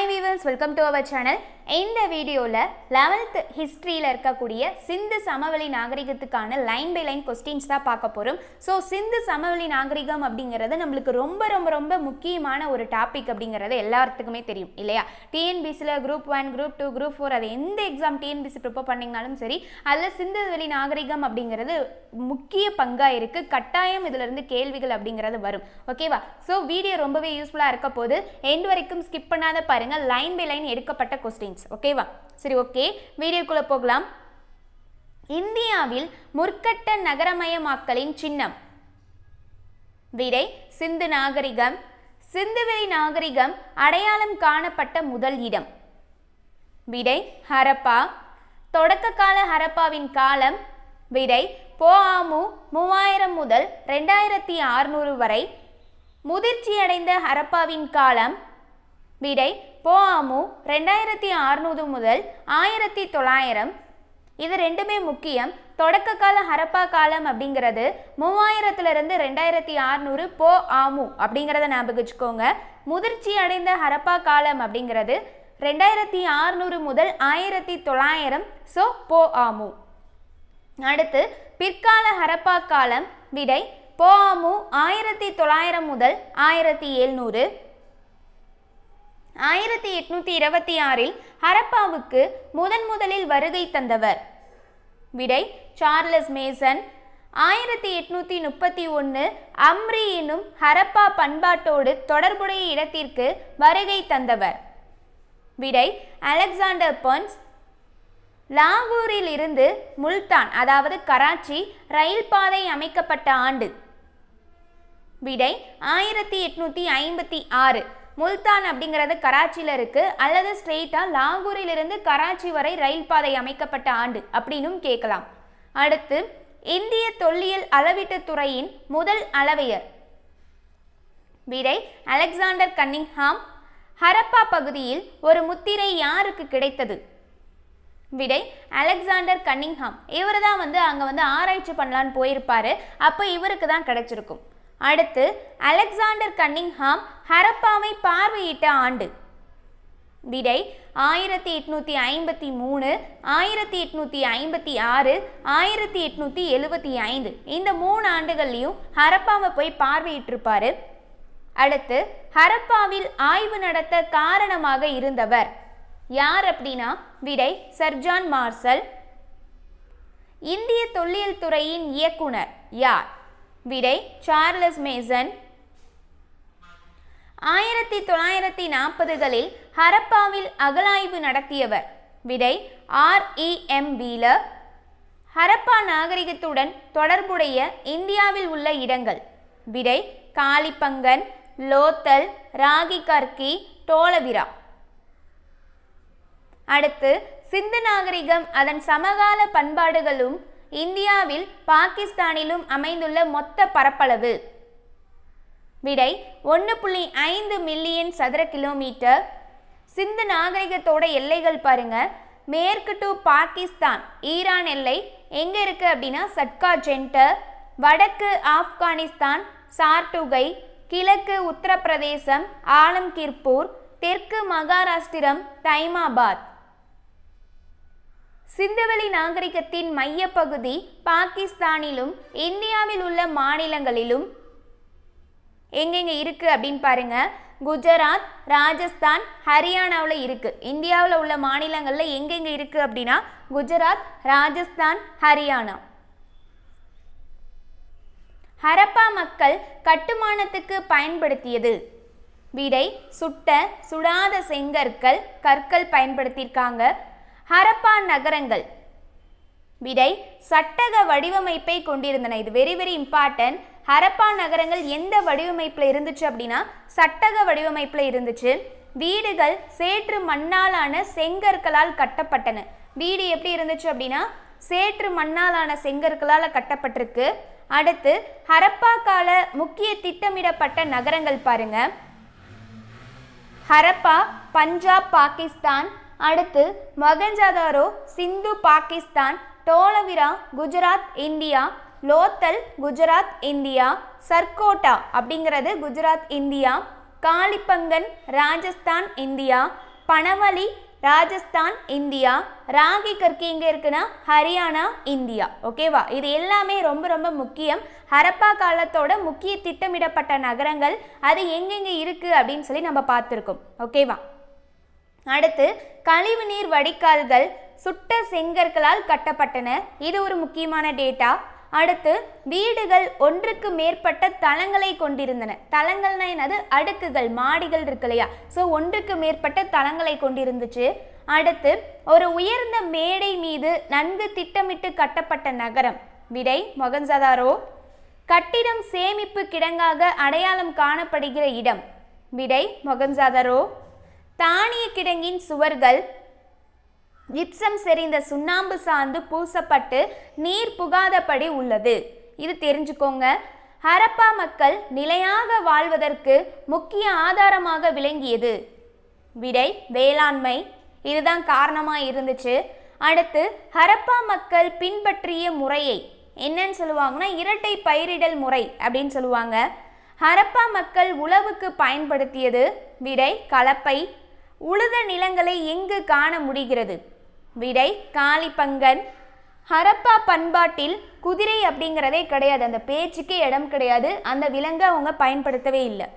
Hi viewers, welcome to our channel. இந்த வீடியோல 11th ஹிஸ்டரியில இருக்கக்கூடிய சிந்து சமவெளி நாகரிகத்துக்கான லைன் பை லைன் क्वेश्चंस தான் பார்க்க போறோம். சோ சிந்து சமவெளி நாகரிகம் அப்படிங்கிறது நமக்கு ரொம்ப முக்கியமான ஒரு டாபிக் அப்படிங்கிறது எல்லாத்துக்குமே தெரியும் இல்லையா? டிஎன்பிசில குரூப் 1, குரூப் 2, குரூப் 4 அது எந்த எக்ஸாம் டிஎன்பிசி ப்ரிப்பேர் பண்ணீங்கனாலும் சரி, அதுல சிந்து வெளி நாகரிகம் அப்படிங்கிறது முக்கிய பங்கா இருக்கு. கட்டாயம் இதுல இருந்து கேள்விகள் அப்படிங்கிறது வரும். ஓகேவா? சோ வீடியோ ரொம்பவே யூஸ்ஃபுல்லா இருக்க போது எண்ட் வரைக்கும் ஸ்கிப் பண்ணாத பாருங்க. லைன் பை லைன் எடுக்கப்பட்ட क्वेश्चंस ஓகேவா? சரி, ஓகே, வீடியோக்குள்ள போகலாம். இந்தியாவில் முற்கட்ட நகரமயமாக்கலின் சின்னம். விடை சிந்து நாகரிகம். சிந்துவெளி நாகரிகம் அடையாளம் காணப்பட்ட முதல் இடம். விடை ஹரப்பா. தொடக்க கால ஹரப்பாவின் காலம். விடை போஆமு 3000 முதல் 2600 வரை. முதிர்ச்சியடைந்த ஹரப்பாவின் காலம். விடை போஆமு 2600 முதல் 1900. இது ரெண்டுமே முக்கியம். தொடக்க கால ஹரப்பா காலம் அப்படிங்கிறது 3000 2600 போஆமு அப்படிங்கிறத ஞாபகம் வச்சுக்கோங்க. முதிர்ச்சி அடைந்த ஹரப்பா காலம் அப்படிங்கிறது 2600 முதல் 1900. ஸோ போஆமு. அடுத்து பிற்கால ஹரப்பா காலம். விடை போஆமு 1900 முதல் 1700. 1826 ஹரப்பாவுக்கு முதலில் வருகை தந்தவர். விடை சார்லஸ் மேசன். 1831 அம்ரி எனும் ஹரப்பா பண்பாட்டோடு தொடர்புடைய இடத்திற்கு வருகை தந்தவர். விடை அலெக்சாண்டர் பர்ன்ஸ். லாகூரில் இருந்து முல்தான் அதாவது கராச்சி ரயில் பாதை அமைக்கப்பட்ட ஆண்டு. விடை 1856. முல்தான் அப்படிங்கிறது கராச்சியில் இருக்கு, அல்லது ஸ்ட்ரெயிட்டா லாகூரில் இருந்து கராச்சி வரை ரயில் பாதை அமைக்கப்பட்ட ஆண்டு அப்படின்னும் கேட்கலாம். அடுத்து இந்திய தொல்லியல் அளவீட்டு துறையின் முதல் அளவையர். விடை அலெக்சாண்டர் கன்னிங்ஹாம். ஹரப்பா பகுதியில் ஒரு முத்திரை யாருக்கு கிடைத்தது? விடை அலெக்சாண்டர் கன்னிங்ஹாம். இவர் தான் அங்கே ஆராய்ச்சி பண்ணலான்னு போயிருப்பாரு, அப்போ இவருக்கு தான் கிடைச்சிருக்கும். அடுத்து அலெக்சாண்டர் கன்னிங்ஹாம் ஹரப்பாவை பார்வையிட்ட ஆண்டு. விடை 1853, 1856, 1875. இந்த 3 ஆண்டுகள்லையும் ஹரப்பாவை போய் பார்வையிட்டிருப்பாரு. அடுத்து ஹரப்பாவில் ஆய்வு நடத்த காரணமாக இருந்தவர் யார் அப்படின்னா? விடை சர் ஜான் மார்ஷல். இந்திய தொல்லியல் துறையின் இயக்குனர் யார்? விடை சார்லஸ் மேசன். 1940களில் ஹரப்பாவில் அகழாய்வு நடத்தியவர். விடை REM வீலர். ஹரப்பா நாகரிகத்துடன் தொடர்புடைய இந்தியாவில் உள்ள இடங்கள். விடை காளிபங்கன், லோத்தல், ராகி கர்கி, டோலவிரா. அடுத்து சிந்து நாகரிகம் அதன் சமகால பண்பாடுகளும் இந்தியாவில் பாகிஸ்தானிலும் அமைந்துள்ள மொத்த பரப்பளவு. விடை 1.5 மில்லியன் சதுர கிலோமீட்டர். சிந்து நாகரிகத்தோட எல்லைகள் பாருங்க. மேற்கு டு பாகிஸ்தான் ஈரான் எல்லை எங்க இருக்கு அப்படின்னா சட்கா சென்டர். வடக்கு ஆப்கானிஸ்தான் சார்டுகை. கிழக்கு உத்தரப்பிரதேசம் ஆலம்கீர்பூர். தெற்கு மகாராஷ்டிரம் தைமாபாத். சிந்துவெளி நாகரிகத்தின் மையப்பகுதி பாகிஸ்தானிலும் இந்தியாவில் உள்ள மாநிலங்களிலும் எங்கெங்க இருக்கு அப்படின்னு பாருங்க. குஜராத், ராஜஸ்தான், ஹரியானாவில் இருக்கு. இந்தியாவில் உள்ள மாநிலங்கள்ல எங்கெங்க இருக்கு அப்படின்னா குஜராத், ராஜஸ்தான், ஹரியானா. ஹரப்பா மக்கள் கட்டுமானத்துக்கு பயன்படுத்தியது. விடை சுடாத செங்கற்கள், கற்கள் பயன்படுத்தியிருக்காங்க. ஹரப்பா நகரங்கள். விடை சட்டக வடிவமைப்பை கொண்டிருந்தன. இது வெரி இம்பார்ட்டன்ட். ஹரப்பா நகரங்கள் எந்த வடிவமைப்பில் இருந்துச்சு அப்படின்னா சட்டக வடிவமைப்பில் இருந்துச்சு. வீடுகள் சேற்று மண்ணாலான செங்கற்களால் கட்டப்பட்டன. வீடு எப்படி இருந்துச்சு அப்படின்னா சேற்று மண்ணாலான செங்கற்களால் கட்டப்பட்டிருக்கு. அடுத்து ஹரப்பா கால முக்கிய திட்டமிடப்பட்ட நகரங்கள் பாருங்க. ஹரப்பா பஞ்சாப் பாகிஸ்தான். அடுத்து மொகஞ்சதாரோ சிந்து பாகிஸ்தான். டோலவிரா குஜராத் இந்தியா. லோத்தல் குஜராத் இந்தியா. சர்கோட்டா அப்படிங்கிறது Gujarat India. Kalibangan Rajasthan India. Banawali Rajasthan India, Rakhigarhi எங்கே இருக்குன்னா ஹரியானா இந்தியா. ஓகேவா, இது எல்லாமே ரொம்ப ரொம்ப முக்கியம். ஹரப்பா காலத்தோட முக்கிய திட்டமிடப்பட்ட நகரங்கள் அது எங்கெங்கே இருக்குது அப்படின்னு சொல்லி நம்ம பார்த்துருக்கோம். ஓகேவா, அடுத்து கழிவுநீர் வடிகால்கள் சுட்ட செங்கற்களால் கட்டப்பட்டன. இது ஒரு முக்கியமான டேட்டா. அடுத்து வீடுகள் ஒன்றுக்கு மேற்பட்ட தளங்களை கொண்டிருந்தன. தளங்கள்னா என்னது, அடுக்குகள், மாடிகள் இருக்கு இல்லையா, ஸோ ஒன்றுக்கு மேற்பட்ட தளங்களை கொண்டிருந்துச்சு. அடுத்து ஒரு உயர்ந்த மேடை மீது நன்கு திட்டமிட்டு கட்டப்பட்ட நகரம். விடை மொகஞ்சதாரோ. கட்டிடம் சேமிப்பு கிடங்காக அடையாளம் காணப்படுகிற இடம். விடை மொகஞ்சதாரோ. தானிய கிடங்கின் சுவர்கள் ஜிப்சம் செறிந்த சுண்ணாம்பு சாந்து பூசப்பட்டு நீர் புகாதபடி உள்ளது. இது தெரிஞ்சுக்கோங்க. ஹரப்பா மக்கள் நிலையாக வாழ்வதற்கு முக்கிய ஆதாரமாக விளங்கியது. விடை வேளாண்மை. இதுதான் காரணமாக இருந்துச்சு. அடுத்து ஹரப்பா மக்கள் பின்பற்றிய முறையை என்னன்னு சொல்லுவாங்கன்னா இரட்டை பயிரிடல் முறை அப்படின்னு சொல்லுவாங்க. ஹரப்பா மக்கள் உழவுக்கு பயன்படுத்தியது. விடை கலப்பை. உழுத நிலங்களை எங்கு காண முடிகிறது? விடை காளிபங்கன். ஹரப்பா பண்பாட்டில் குதிரை அப்படிங்கிறதே கிடையாது, அந்த பேச்சுக்கே இடம் கிடையாது, அந்த விலங்கை அவங்க பயன்படுத்தவே இல்லை.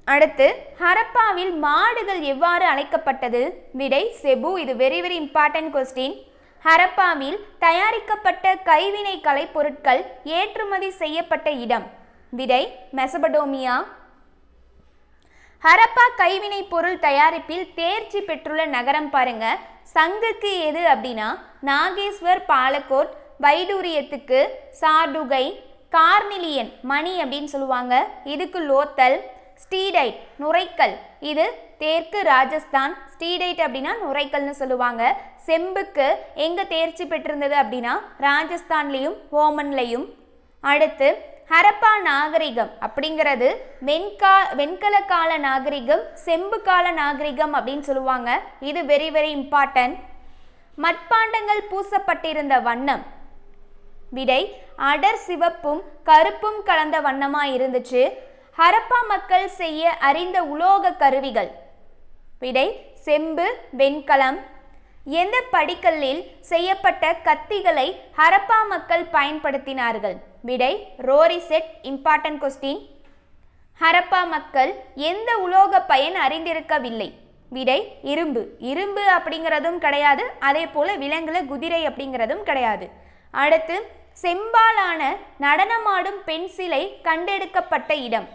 அடுத்து ஹரப்பாவில் மாடுகள் எவ்வாறு அழைக்கப்பட்டது? விடை செபு. இது வெரி வெரி இம்பார்ட்டன்ட் கொஸ்டின். ஹரப்பாவில் தயாரிக்கப்பட்ட கைவினை கலைப்பொருட்கள் ஏற்றுமதி செய்யப்பட்ட இடம். விடை மெசபடோமியா. ஹரப்பா கைவினை பொருள் தயாரிப்பில் தேர்ச்சி பெற்றுள்ள நகரம் பாருங்க. சங்குக்கு எது அப்படின்னா நாகேஸ்வர், பாலக்கோட். வைடூரியத்துக்கு சார்டுகை. கார்னிலியன் மணி அப்படின்னு சொல்லுவாங்க, இதுக்கு லோத்தல். ஸ்டீடைட் நுரைக்கல், இது தெற்கு ராஜஸ்தான். ஸ்டீடைட் அப்படின்னா நுரைக்கல்னு சொல்லுவாங்க. செம்புக்கு எங்கே தேர்ச்சி பெற்றிருந்தது அப்படின்னா ராஜஸ்தான்லேயும் ஓமன்லையும். அடுத்து ஹரப்பா நாகரிகம் அப்படிங்கிறது வெண்கல கால நாகரிகம், செம்பு கால நாகரிகம் அப்படின்னு சொல்லுவாங்க. இது வெரி வெரி இம்பார்ட்டன்ட். மட்பாண்டங்கள் பூசப்பட்டிருந்த வண்ணம். விடை அடர் சிவப்பும் கருப்பும் கலந்த வண்ணமாக இருந்துச்சு. ஹரப்பா மக்கள் செய்ய அறிந்த உலோக கருவிகள். விடை செம்பு, வெண்கலம். எந்த படிக்கல்லில் செய்யப்பட்ட கத்திகளை ஹரப்பா மக்கள் பயன்படுத்தினார்கள்? விடை Rory set. Important question. Harappa மக்கள் எந்த உலோக பயன் அறிந்திருக்கவில்லை? விடை இரும்பு. இரும்பு அப்படிங்கிறதும் கிடையாது, அதே போல விலங்குல குதிரை அப்படிங்கிறதும் கிடையாது. அடுத்து செம்பாலான நடனமாடும் பெண் சிலை கண்டெடுக்கப்பட்ட இடம்.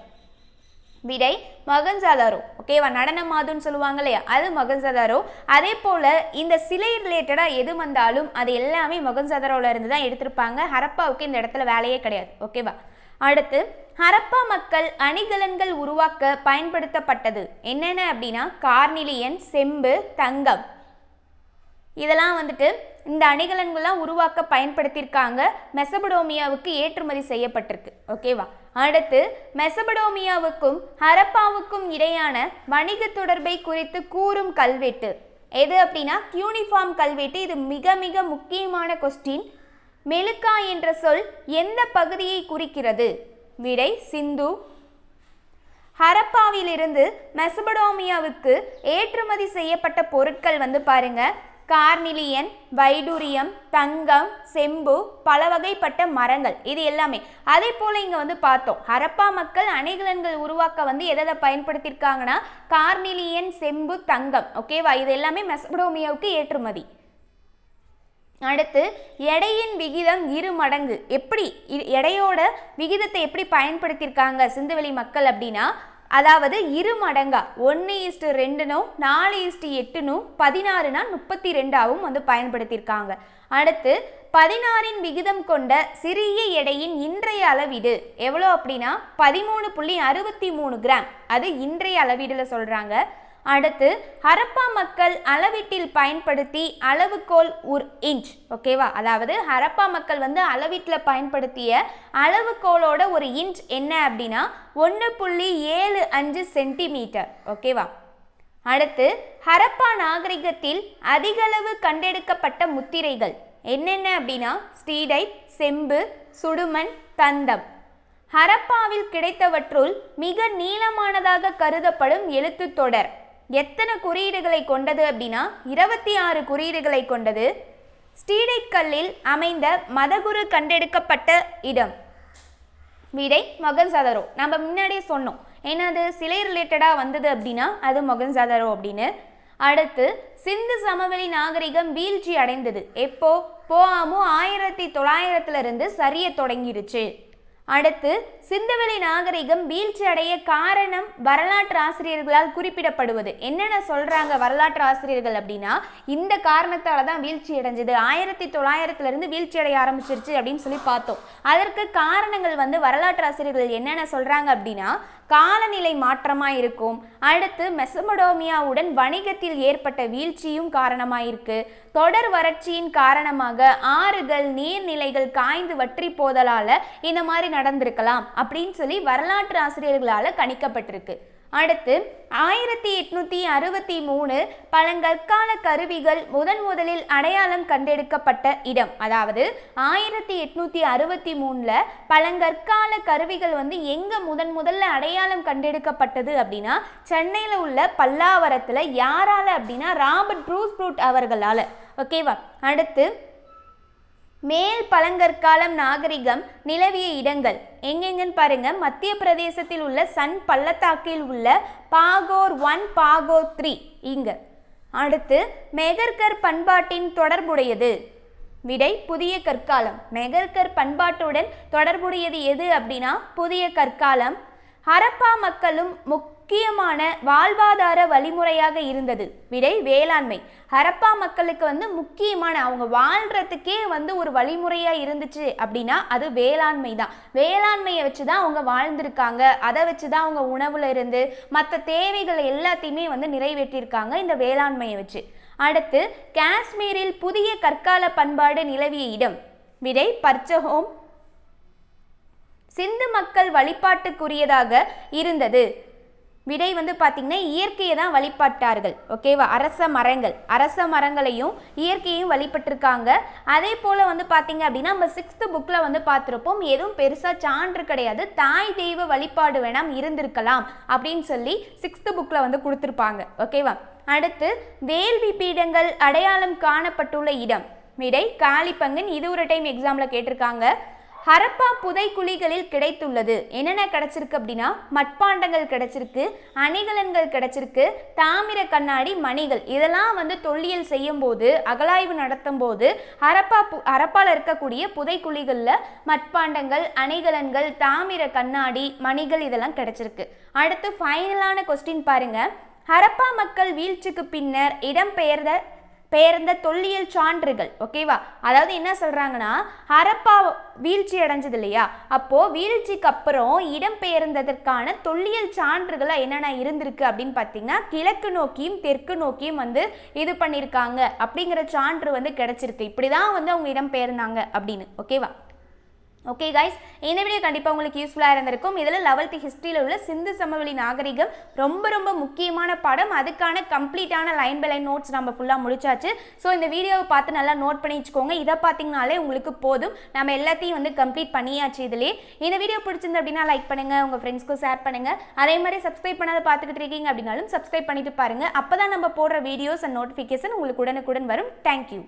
விடை மொகஞ்சதாரோ. ஓகேவா, நடனமாதுன்னு சொல்லுவாங்க இல்லையா, அது மொகஞ்சதாரோ. அதே போல் இந்த சிலை ரிலேட்டடாக எது வந்தாலும் அது எல்லாமே மொகஞ்சதாரோவில் இருந்து தான் எடுத்திருப்பாங்க. ஹரப்பாவுக்கு இந்த இடத்துல வேலையே கிடையாது. ஓகேவா. அடுத்து ஹரப்பா மக்கள் அணிகலன்கள் உருவாக்க பயன்படுத்தப்பட்டது என்னென்ன அப்படின்னா கார்னிலியன், செம்பு, தங்கம். இதெல்லாம் வந்துட்டு இந்த அணிகலன்கள்லாம் உருவாக்க பயன்படுத்தியிருக்காங்க. மெசபடோமியாவுக்கு ஏற்றுமதி செய்யப்பட்டிருக்கு. ஓகேவா. அடுத்து மெசபடோமியாவுக்கும் ஹரப்பாவுக்கும் இடையான வணிக தொடர்பை குறித்து கூறும் கல்வெட்டு எது அப்படின்னா யூனிஃபார்ம் கல்வெட்டு. இது மிக மிக முக்கியமான கொஸ்டின். மெலுக்கா என்ற சொல் எந்த பகுதியை குறிக்கிறது? விடை சிந்து. ஹரப்பாவிலிருந்து மெசபடோமியாவுக்கு ஏற்றுமதி செய்யப்பட்ட பொருட்கள் பாருங்க, கார்னிலியன், வைடூரியம், தங்கம், செம்பு, பல வகைப்பட்ட மரங்கள், இது எல்லாமே. அதே போல் இங்கே பார்த்தோம், ஹரப்பா மக்கள் அணிகலன்கள் உருவாக்க எதை பயன்படுத்தியிருக்காங்கன்னா கார்னிலியன், செம்பு, தங்கம். ஓகேவா, இது எல்லாமே மெசபடோமியாவுக்கு ஏற்றுமதி. அடுத்து எடையின் விகிதம் 2 மடங்கு. எப்படி எடையோட விகிதத்தை எப்படி பயன்படுத்தியிருக்காங்க சிந்துவெளி மக்கள் அப்படின்னா, அதாவது 2 மடங்கா 1:2, 4:8, 16 32 பயன்படுத்தியிருக்காங்க. அடுத்து 16 விகிதம் கொண்ட சிறிய எடையின் இன்றைய அளவீடு எவ்வளோ அப்படின்னா 13.63 கிராம். அது இன்றைய அளவீடுல சொல்றாங்க. அடுத்து ஹரப்பா மக்கள் அளவீட்டில் பயன்படுத்தி அளவுகோல் ஒரு இன்ச். ஓகேவா, அதாவது ஹரப்பா மக்கள் அளவீட்டில் பயன்படுத்திய அளவுகோலோட ஒரு இன்ச் என்ன அப்படின்னா 1.75 சென்டிமீட்டர். ஓகேவா. அடுத்து ஹரப்பா நாகரிகத்தில் அதிகளவு கண்டெடுக்கப்பட்ட முத்திரைகள் என்னென்ன அப்படின்னா ஸ்டீடைட், செம்பு, சுடுமண், தந்தம். ஹரப்பாவில் கிடைத்தவற்றுள் மிக நீளமானதாக கருதப்படும் எழுத்து தொடர் எத்தனை குறியீடுகளை கொண்டது அப்படின்னா 26 குறியீடுகளை கொண்டது. ஸ்டீடைட் கல்லில் அமைந்த மதகுரு கண்டெடுக்கப்பட்ட இடம். விடை மொகஞ்சதாரோ. நம்ம முன்னாடியே சொன்னோம், என்னது சிலை ரிலேட்டடாக வந்தது அப்படின்னா அது மொகஞ்சதாரோ அப்படின்னு. அடுத்து சிந்து சமவெளி நாகரிகம் வீழ்ச்சி அடைந்தது எப்போ? போஆமு 1900 சரிய தொடங்கிருச்சு. அடுத்து சிந்துவெளி நாகரிகம் வீழ்ச்சி அடைய காரணம் வரலாற்று ஆசிரியர்களால் குறிப்பிடப்படுவது. என்னென்ன சொல்றாங்க வரலாற்று ஆசிரியர்கள் அப்படின்னா, இந்த காரணத்தால தான் வீழ்ச்சி அடைஞ்சது, 1900 வீழ்ச்சி அடைய ஆரம்பிச்சிருச்சு அப்படின்னு சொல்லி பார்த்தோம். அதற்கு காரணங்கள் வரலாற்று ஆசிரியர்கள் என்னென்ன சொல்றாங்க அப்படின்னா, காலநிலை மாற்றமாக இருக்கும். அடுத்து மெசபடோமியாவுடன் வணிகத்தில் ஏற்பட்ட வீழ்ச்சியும் காரணமாயிருக்கு. தொடர் வறட்சியின் காரணமாக ஆறுகள் நீர்நிலைகள் காய்ந்து வற்றி போதலால இந்த மாதிரி நடந்திருக்கலாம் அப்படின்னு சொல்லி வரலாற்று ஆசிரியர்களால் கணிக்கப்பட்டிருக்கு. அடுத்து 1863 பழங்கற்கால கருவிகள் முதலில் அடையாளம் கண்டெடுக்கப்பட்ட இடம். அதாவது 1863 பழங்கற்கால கருவிகள் எங்க முதல்ல அடையாளம் கண்டெடுக்கப்பட்டது அப்படின்னா, சென்னையில் உள்ள பல்லாவரத்தில். யாரால அப்படின்னா ராபர்ட் ப்ரூஸ்ப்ரூட் அவர்களால. ஓகேவா. அடுத்து மேல் பழங்கற்காலம் நாகரிகம் நிலவிய இடங்கள் எங்கெங்கன்னு பாருங்க. மத்திய பிரதேசத்தில் உள்ள சன் பள்ளத்தாக்கில் உள்ள பாகோர் 1 பாகோர் 3 இங்க. அடுத்து மெகர்கர் பண்பாட்டின் தொடர்புடையது. விடை புதிய கற்காலம். மெகர்கர் பண்பாட்டுடன் தொடர்புடையது எது அப்படின்னா புதிய கற்காலம். ஹரப்பா மக்களும் முக்கியமான வாழ்வாதார வழிமுறையாக இருந்தது. விடை வேளாண்மை. ஹரப்பா மக்களுக்கு முக்கியமான அவங்க வாழ்கிறதுக்கே ஒரு வழிமுறையாக இருந்துச்சு அப்படின்னா அது வேளாண்மை தான். வேளாண்மையை வச்சு தான் அவங்க வாழ்ந்திருக்காங்க. அதை வச்சு தான் அவங்க உணவுல இருந்து மற்ற தேவைகள் எல்லாத்தையுமே நிறைவேற்றியிருக்காங்க இந்த வேளாண்மையை வச்சு. அடுத்து காஷ்மீரில் புதிய கற்கால பண்பாடு நிலவிய இடம். விடை பர்ச்சஹோம். சிந்து மக்கள் வழிபாட்டுக்குரியதாக இருந்தது. விடை பார்த்தீங்கன்னா இயற்கையை தான் வழிபட்டார்கள். ஓகேவா. அரச மரங்களையும் இயற்கையும் வழிபட்டிருக்காங்க. அதே போல் பார்த்தீங்க அப்படின்னா நம்ம 6th புக்கில் பார்த்துருப்போம். எதுவும் பெருசாக சான்று கிடையாது, தாய் தெய்வ வழிபாடு வேணாம் இருந்திருக்கலாம் அப்படின்னு சொல்லி 6th புக்கில் கொடுத்துருப்பாங்க. ஓகேவா. அடுத்து வேள்வி பீடங்கள் அடையாளம் காணப்பட்டுள்ள இடம். விடை காளிப்பங்கன். இது ஒரு டைம் எக்ஸாமில் கேட்டிருக்காங்க. ஹரப்பா புதைக்குழிகளில் கிடைத்துள்ளது. என்னென்ன கிடைச்சிருக்கு அப்படின்னா மட்பாண்டங்கள் கிடைச்சிருக்கு, அணிகலன்கள் கிடைச்சிருக்கு, தாமிர கண்ணாடி, மணிகள். இதெல்லாம் தொல்லியல் செய்யும் போது அகலாய்வு நடத்தும் போது ஹரப்பால இருக்கக்கூடிய புதைக்குழிகளில் மட்பாண்டங்கள், அணிகலன்கள், தாமிர கண்ணாடி, மணிகள் இதெல்லாம் கிடைச்சிருக்கு. அடுத்து ஃபைனலான கொஸ்டின் பாருங்க. ஹரப்பா மக்கள் வீழ்ச்சிக்கு பின்னர் இடம்பெயர்ந்த தொல்லியல் சான்றுகள். ஓகேவா. அதாவது என்ன சொல்றாங்கன்னா, ஹரப்பா வீழ்ச்சி அடைஞ்சது இல்லையா, அப்போ வீழ்ச்சிக்கு அப்புறம் இடம்பெயர்ந்ததற்கான தொல்லியல் சான்றுகள் என்னென்ன இருந்திருக்கு அப்படின்னு பார்த்தீங்கன்னா, கிழக்கு நோக்கியும் தெற்கு நோக்கியும் இது பண்ணியிருக்காங்க அப்படிங்கிற சான்று கிடைச்சிருக்கு. இப்படிதான் அவங்க இடம்பெயர்ந்தாங்க அப்படின்னு. ஓகேவா. ஓகே கைஸ், இந்த வீடியோ கண்டிப்பாக உங்களுக்கு யூஸ்ஃபுல்லாக இருந்திருக்கும். இதில் 11th ஹிஸ்ட்ரியில் உள்ள சிந்து சமவெளி நாகரிகம் ரொம்ப முக்கியமான பாடம். அதுக்கான கம்ப்ளீட்டான லைன் பை லைன் நோட்ஸ் நம்ம ஃபுல்லாக முடிச்சாச்சு. ஸோ இந்த வீடியோவை பார்த்து நல்லா நோட் பண்ணி வச்சுக்கோங்க. இதை பார்த்தீங்கனாலே உங்களுக்கு போதும். நம்ம எல்லாத்தையும் கம்ப்ளீட் பண்ணியாச்சு இதிலே. இந்த வீடியோ பிடிச்சிருந்து அப்படின்னா லைக் பண்ணுங்கள், உங்கள் ஃப்ரெண்ட்ஸ்க்கும் ஷேர் பண்ணுங்கள். அதே மாதிரி சப்ஸ்கிரைப் பண்ணாத பார்த்துக்கிட்டு இருக்கீங்க அப்படின்னாலும் சப்ஸ்கிரைப் பண்ணிட்டு பாருங்கள். அப்போ தான் நம்ம போடுற வீடியோஸ் அண்ட் நோட்டிஃபிகேஷன் உங்களுக்கு உடனுக்குடன் வரும். தேங்க்யூ.